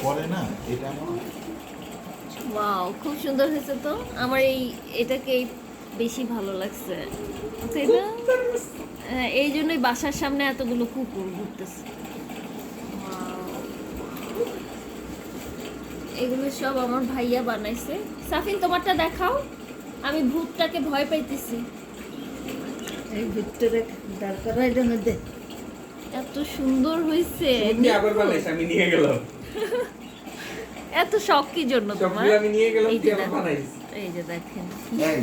পরে না এটা আমার ওয়াও, খুব সুন্দর হয়েছে তো। আমার এটাকেই বেশি ভালো লাগছে, তাই না? হ্যাঁ, এই জন্যই বাসার সামনে এতগুলো কুকুর ঘুরতেছে। Wow! এগুলো সব আমার ভাইয়া বানাইছে। সাফিন, তোমারটা দেখাও। আমি ভূতটাকে ভয় পাইতেছি। এই ভিতরে দাঁড় করা এটার মধ্যে এত সুন্দর হয়েছে। তুমি আবার বানাইছ, আমি নিয়ে গেলাম। এত শখ কি জন্য তোমার? সবগুলো আমি নিয়ে গেলাম, এই তুই যে আবার দেখো, বানাইছ। এই যে দেখেন। এই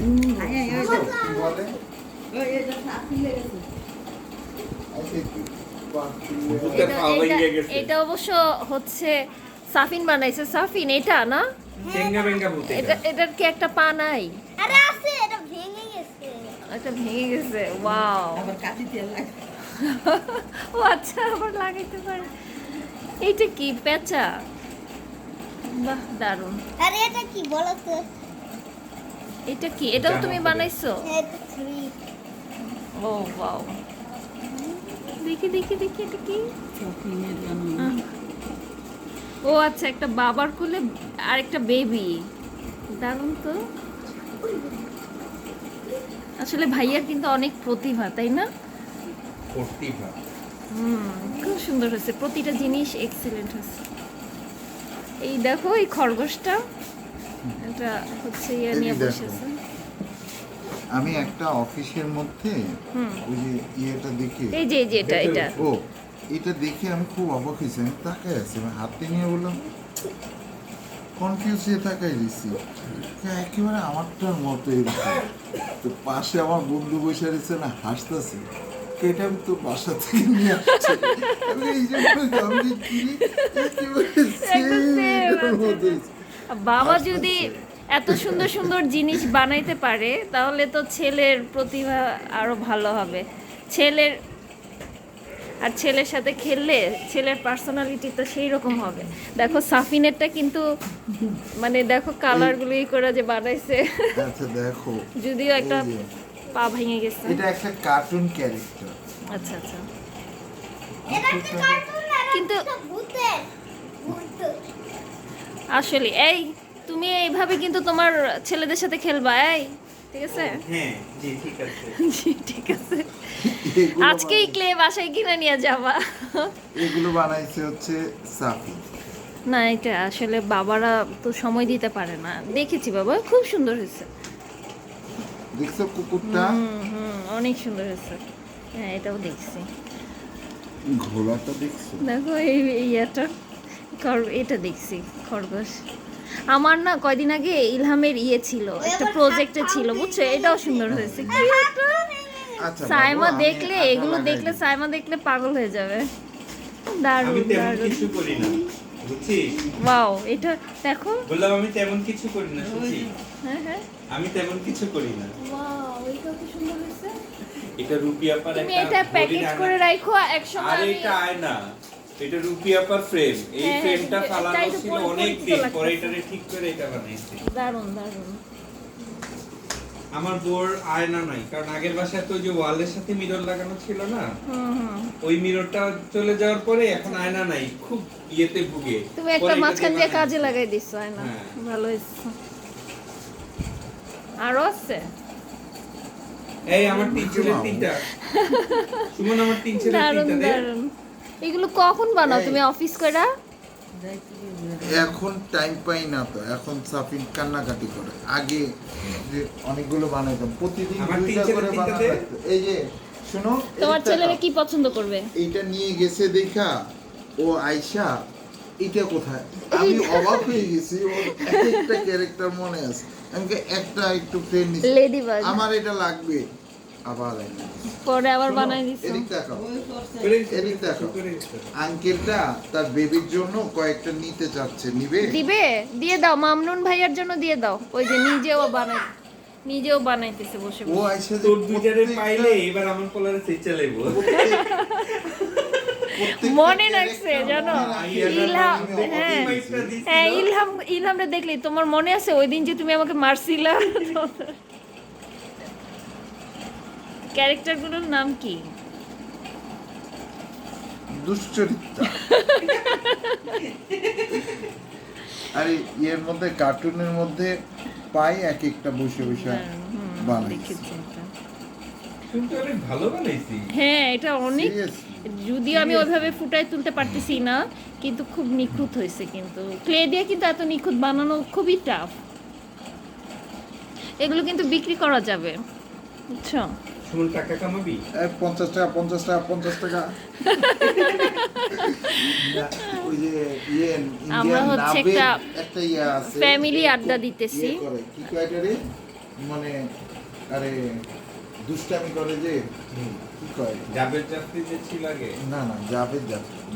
কি বলে ওই এটা সাথে লেগেছে আচ্ছা কি ভূতের পা ভেঙে গেছে। এটা অবশ্য হচ্ছে সাফিন বানাইছে। সাফিন, এটা না? চেঙ্গা বেঙ্গা ভূত এটা এটা। এটার কি একটা পা নাই? আরে আছে, এটা ভেঙে গেছে। এটা ভেঙে গেছে। ওয়াও! আবার কাটি দিয়ে লাগে ও আচ্ছা, আবার লাগাইতে পারে। এইটা কি পেঁচা? বাহ, দারুণ। আরে এটা কি বলো তো? এটা কি? এটাও তুমি বানাইছো? এটা 3 ও ওয়াও! দেখি দেখি দেখি, এটা কি? শপিংয়ের বানানো ও আচ্ছা, একটা বাবার কোলে আর একটা বেবি। দারুণ তো। আসলে ভাইয়ার কিন্তু অনেক প্রতিভা, তাই না? প্রতিভা। খুব সুন্দর হয়েছে, প্রতিটা জিনিস এক্সিলেন্ট হয়েছে। এই দেখো, এই খরগোশটা, এটা হচ্ছে ইয়ে নিয়ে এই দেখো। বসেছে। আমি একটা অফিসের মধ্যে ওই যে ইয়েটা দেখে এই যে এটা ও এটা দেখে আমি খুব অবাক হয়েছি। আমি তাকাই আছি, আমি হাতে নিয়ে বললাম কনফিউজ হয়ে তাকাই দিছি একেবারে আমারটার মতো এরকম। তো পাশে আমার বন্ধু বসে রয়েছে না, হাসতেছে, এটা আমি তো বাসা থেকে নিয়ে আসছি। আমি এই জন্য আমি যে কিনি একেবারে same এর মতো। বাবা হাসতেছে। যদি এত সুন্দর সুন্দর জিনিস বানাইতে পারে, তাহলে তো ছেলের প্রতিভা আরো ভালো হবে। ছেলের সাথে খেললে ছেলের পার্সোনালিটি তো সেই রকম হবে। দেখো সাফিনেরটা কিন্তু, মানে দেখো কালারগুলো ই করে যে বানাইছে। আচ্ছা দেখো, যদিও একটা এই যে, পা ভেঙে গেছে। এটা একটা কার্টুন ক্যারেক্টার। আচ্ছা আচ্ছা। এটা কি কার্টুন না? কিন্তু- এটা ভূতের ভূত। আসলে এই তুমি এইভাবে কিন্তু তোমার ছেলেদের সাথে খেলবা, এই ঠিক আছে? হ্যাঁ, জি ঠিক আছে। জি ঠিক আছে। এগুলো আজকেই ক্লে বাসায় কিনে নিয়ে যাবা। এগুলো বানাইছে হচ্ছে সাফি। না, এটা আসলে বাবারা তো সময় দিতে পারে না। দেখেছি বাবা, খুব সুন্দর হয়েছে। দেখছো কুকুরটা, অনেক সুন্দর হয়েছে। হ্যাঁ, এটাও দেখছি। ঘোড়াটা দেখছো? দেখো এই ইয়েটা, এটা দেখছি, খরগোশ। আমার না কয়দিন আগে ইলহামের ইয়ে ছিল, একটা প্রজেক্টে ছিল, বুঝছো? এটাও সুন্দর হয়েছে। কি এটা? আচ্ছা সাইমা বাবু, আমি দেখলে, আঠা এগুলো লাগাই দেখলে দিই। সাইমা দেখলে পাগল হয়ে যাবে। আমি দারুণ তেমন দারুণ। কিছু করি না, বুঝছিস? ওয়াও, এটা দেখো। বললাম আমি তেমন কিছু করি না, বুঝছিস? হ্যাঁ হ্যাঁ, আমি তেমন কিছু করি না। ওয়াও, এটাও কি সুন্দর হয়েছে। এটা রুপিয়া পার তুমি একটা এটা প্যাকেজ বডির করে আয়না। রাখো, এক আর সময় আমি এটা আয়না, এটা রুপিয়া পার ফ্রেম। এই হ্যাঁ, ফ্রেমটা হ্যাঁ, ফালানো এটাই তো ছিল পরিচিত অনেক দিন লাগতেছে। পরে, এটারে ঠিক করে এটা বানাইছি। দারুণ দারুণ। আমার বোর আয়না নাই, কারণ আগের বাসায় তো ওই যে ওয়ালের সাথে মিরর লাগানো ছিল না, ওই মিররটা চলে যাওয়ার পরে এখন আয়না নাই, খুব ইয়েতে ভুগে। তুমি একটা পরে এটা মাঝখান দিয়ে বানাইছি। কাজে লাগাই দিছো, হয় না? হ্যাঁ। ভালো হয়েছে। আরো আছে? এই আমার তিন ছেলে তিনটা, সুমন আমার তিন ছেলে দারুণ তিনটা দে। দারুণ। এগুলো কখন বানাও এই। তুমি অফিস কইরা? এখন টাইম পাই না তো, এখন সাফিন কান্নাকাটি করে। আগে যে অনেকগুলো বানাইতাম, প্রতিদিন আমার দুইটা তিন ছেলে করে তিনটা বানানো দে। লাগতো। এই যে শুনো, তোমার এদিকটা ছেলেরা তাকাও। কি পছন্দ করবে? এইটা নিয়ে গেছে দেখা ও আয়শা, এটা কোথায়? আমি অবাক হয়ে গেছি, ওর একটা ক্যারেক্টার মনে আছে। আমি কি একটা একটু ফ্রেন্ড নিছি, লেডিবার্ড। আমার এটা লাগবে, আবার এনে দিছি। পরে আবার শোনো, বানাই দিছো। এদিক তাকাও। ওই করছে করে এদিক তাকাও। করে আঙ্কেলটা তার বেবির জন্য কয়েকটা নিতে চাচ্ছে, নিবে? দিবে, দিয়ে দাও। মামনুন ভাইয়ার জন্য দিয়ে দাও। ওই যে নিজেও বানাইতেছে বসে ও বসে। আইসা যে তোর দুইটারে প্রত্যেকটা- পাইলে এবার আমার পোলারে চেঁচে লাইবো। প্রত্যেকটা মনে রাখছে, character জানো? মনে রাখি। ইলহাম, আমি অবাক হ্যাঁ। হয়ে গেছি। হ্যাঁ, ইলহামরে দেখলি তোমার মনে আছে ওই দিন যে তুমি আমাকে মারছিলা? ক্যারেক্টারগুলোর নাম কি? দুশ্চরিত্রা। আর এর মধ্যে কার্টুনের মধ্যে পাই এক একটা বসে বসে বানাই। দেখেছি এটা। কিন্তু অনেক ভালো বানাইছি। হ্যাঁ এটা অনেক, Seriously? যদিও আমি ওইভাবে ফুটায় তুলতে পারতেছি না, কিন্তু খুব নিখুঁত হয়েছে। কিন্তু ক্লে দিয়ে কিন্তু এত নিখুঁত বানানো খুবই টাফ। এগুলো কিন্তু বিক্রি করা যাবে, বুঝছো? সুমন টাকা কামাবি? 50 টাকা 50 টাকা 50 টাকা। না, ওই যে আমরা ইন্ডিয়ান হচ্ছে নাবের একটা একটা ইয়ে আছে, family আড্ডা দিতেছি। ইয়ে করে, কি কয় এটারে? মানে আরে দুষ্টামি করে যে কি কয়, জাবেদ যাত্রী যে ছিল আগে। না না জাভেদ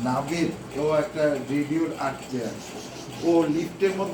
নাবেদ, ও একটা রেডিওর আটকে আছে, ও লিফটের মধ্যে